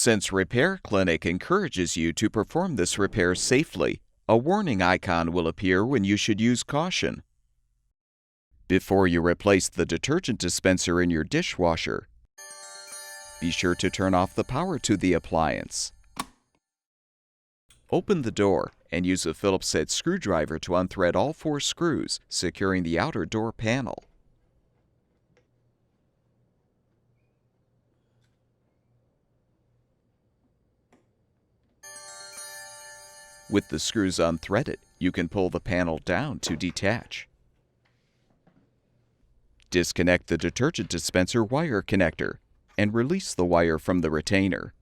Since Repair Clinic encourages you to perform this repair safely, a warning icon will appear when you should use caution. Before you replace the detergent dispenser in your dishwasher, be sure to turn off the power to the appliance. Open the door and use a Phillips-head screwdriver to unthread all 4 screws, securing the outer door panel. With the screws unthreaded, you can pull the panel down to detach. Disconnect the detergent dispenser wire connector and release the wire from the retainer.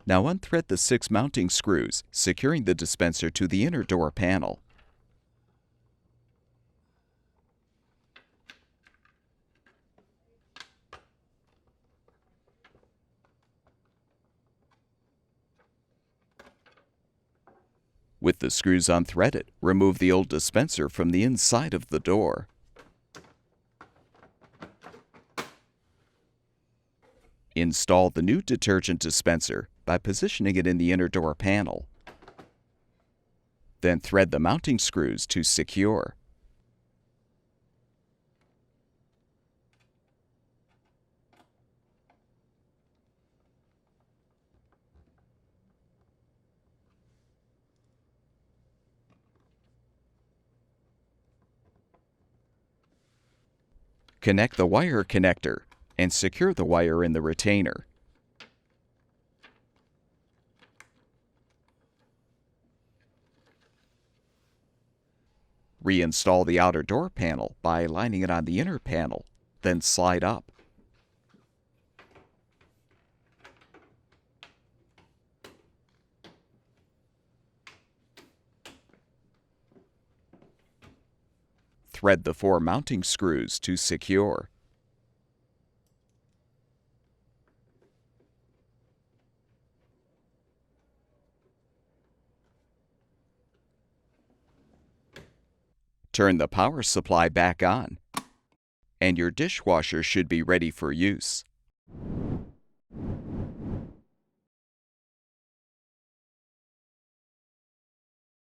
Now unthread the 6 mounting screws, securing the dispenser to the inner door panel. With the screws unthreaded, remove the old dispenser from the inside of the door. Install the new detergent dispenser by positioning it in the inner door panel. Then thread the mounting screws to secure. Connect the wire connector and secure the wire in the retainer. Reinstall the outer door panel by aligning it on the inner panel, then slide up. Thread the 4 mounting screws to secure. Turn the power supply back on, and your dishwasher should be ready for use.